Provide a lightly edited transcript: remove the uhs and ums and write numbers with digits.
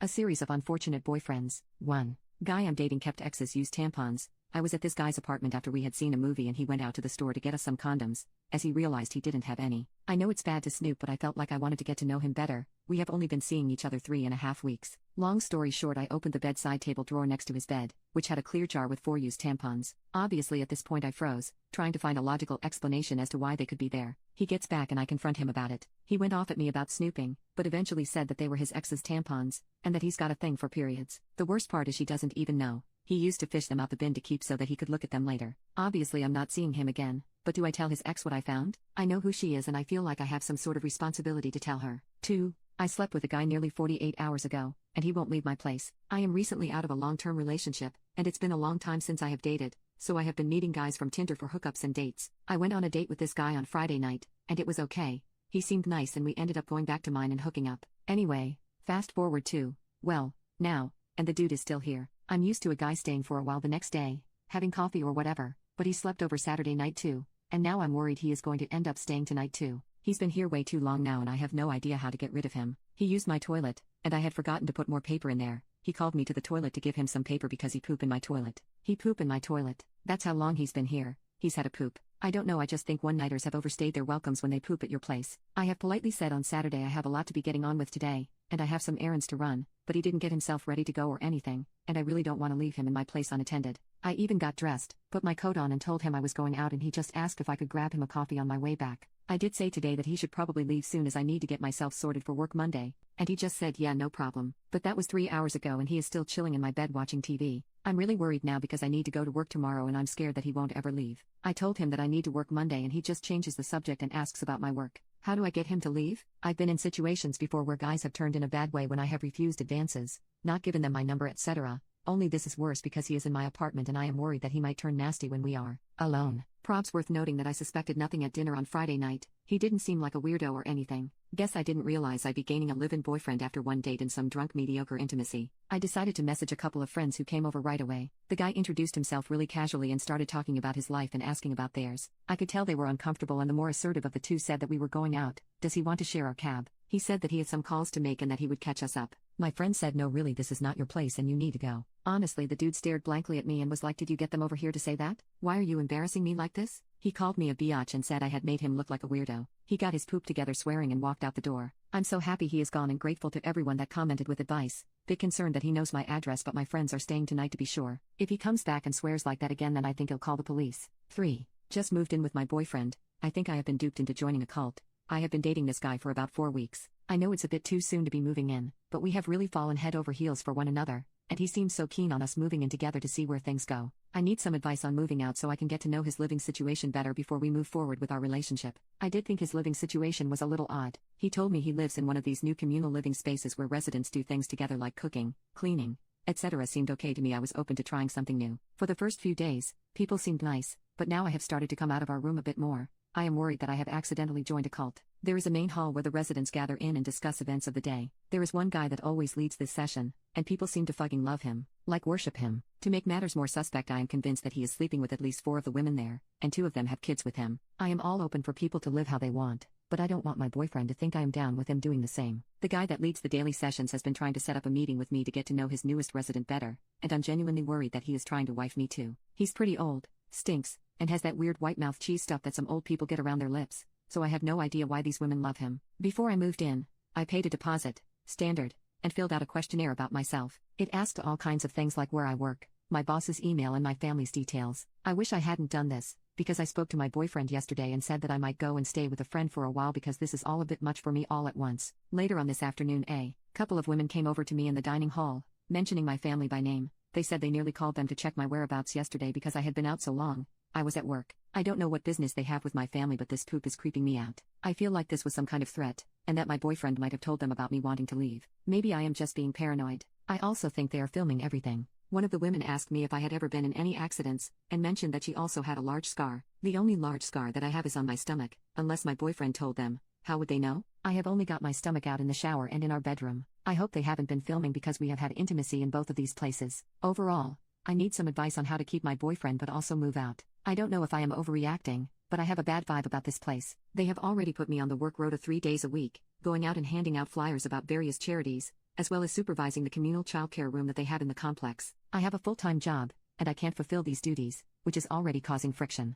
A series of unfortunate boyfriends. 1. Guy I'm dating kept exes use tampons. I was at this guy's apartment after we had seen a movie and he went out to the store to get us some condoms, as he realized he didn't have any. I know it's bad to snoop, but I felt like I wanted to get to know him better. We have only been seeing each other 3.5 weeks. Long story short, I opened the bedside table drawer next to his bed, which had a clear jar with 4 used tampons. Obviously at this point I froze, trying to find a logical explanation as to why they could be there. He gets back and I confront him about it. He went off at me about snooping, but eventually said that they were his ex's tampons, and that he's got a thing for periods. The worst part is she doesn't even know. He used to fish them out the bin to keep so that he could look at them later. Obviously I'm not seeing him again, but do I tell his ex what I found? I know who she is and I feel like I have some sort of responsibility to tell her. 2. I slept with a guy nearly 48 hours ago, and he won't leave my place. I am recently out of a long-term relationship, and it's been a long time since I have dated, so I have been meeting guys from Tinder for hookups and dates. I went on a date with this guy on Friday night, and it was okay. He seemed nice and we ended up going back to mine and hooking up. Anyway, fast forward to, well, now, and the dude is still here. I'm used to a guy staying for a while the next day, having coffee or whatever, but he slept over Saturday night too, and now I'm worried he is going to end up staying tonight too. He's been here way too long now and I have no idea how to get rid of him. He used my toilet, and I had forgotten to put more paper in there. He called me to the toilet to give him some paper because he pooped in my toilet. He pooped in my toilet. That's how long he's been here. He's had a poop. I don't know, I just think one-nighters have overstayed their welcomes when they poop at your place. I have politely said on Saturday I have a lot to be getting on with today, and I have some errands to run, but he didn't get himself ready to go or anything, and I really don't want to leave him in my place unattended. I even got dressed, put my coat on and told him I was going out and he just asked if I could grab him a coffee on my way back. I did say today that he should probably leave soon as I need to get myself sorted for work Monday, and he just said yeah, no problem. But that was 3 hours ago and he is still chilling in my bed watching TV. I'm really worried now because I need to go to work tomorrow and I'm scared that he won't ever leave. I told him that I need to work Monday and he just changes the subject and asks about my work. How do I get him to leave? I've been in situations before where guys have turned in a bad way when I have refused advances, not given them my number, etc. Only this is worse because he is in my apartment and I am worried that he might turn nasty when we are alone. Props worth noting that I suspected nothing at dinner on Friday night. He didn't seem like a weirdo or anything. Guess I didn't realize I'd be gaining a live-in boyfriend after one date and some drunk mediocre intimacy. I decided to message a couple of friends who came over right away. The guy introduced himself really casually and started talking about his life and asking about theirs. I could tell they were uncomfortable and the more assertive of the two said that we were going out. Does he want to share our cab? He said that he had some calls to make and that he would catch us up. My friend said no, really, this is not your place and you need to go. Honestly, the dude stared blankly at me and was like, did you get them over here to say that? Why are you embarrassing me like this? He called me a biatch and said I had made him look like a weirdo. He got his poop together swearing and walked out the door. I'm so happy he is gone and grateful to everyone that commented with advice. Bit concerned that he knows my address, but my friends are staying tonight to be sure. If he comes back and swears like that again, then I think he'll call the police. 3. Just moved in with my boyfriend. I think I have been duped into joining a cult. I have been dating this guy for about 4 weeks. I know it's a bit too soon to be moving in, but we have really fallen head over heels for one another, and he seems so keen on us moving in together to see where things go. I need some advice on moving out so I can get to know his living situation better before we move forward with our relationship. I did think his living situation was a little odd. He told me he lives in one of these new communal living spaces where residents do things together like cooking, cleaning, etc. Seemed okay to me. I was open to trying something new. For the first few days, people seemed nice, but now I have started to come out of our room a bit more. I am worried that I have accidentally joined a cult. There is a main hall where the residents gather in and discuss events of the day. There is one guy that always leads this session, and people seem to fucking love him, like worship him. To make matters more suspect, I am convinced that he is sleeping with at least 4 of the women there, and 2 of them have kids with him. I am all open for people to live how they want, but I don't want my boyfriend to think I am down with him doing the same. The guy that leads the daily sessions has been trying to set up a meeting with me to get to know his newest resident better, and I'm genuinely worried that he is trying to wife me too. He's pretty old, stinks, and has that weird white mouth cheese stuff that some old people get around their lips, so I have no idea why these women love him. Before I moved in, I paid a deposit, standard, and filled out a questionnaire about myself. It asked all kinds of things like where I work, my boss's email and my family's details. I wish I hadn't done this, because I spoke to my boyfriend yesterday and said that I might go and stay with a friend for a while because this is all a bit much for me all at once. Later on this afternoon, a couple of women came over to me in the dining hall, mentioning my family by name. They said they nearly called them to check my whereabouts yesterday because I had been out so long. I was at work. I don't know what business they have with my family, but this poop is creeping me out. I feel like this was some kind of threat, and that my boyfriend might have told them about me wanting to leave. Maybe I am just being paranoid. I also think they are filming everything. One of the women asked me if I had ever been in any accidents, and mentioned that she also had a large scar. The only large scar that I have is on my stomach, unless my boyfriend told them. How would they know? I have only got my stomach out in the shower and in our bedroom. I hope they haven't been filming because we have had intimacy in both of these places. Overall, I need some advice on how to keep my boyfriend but also move out. I don't know if I am overreacting, but I have a bad vibe about this place. They have already put me on the work rota 3 days a week, going out and handing out flyers about various charities, as well as supervising the communal childcare room that they have in the complex. I have a full-time job, and I can't fulfill these duties, which is already causing friction.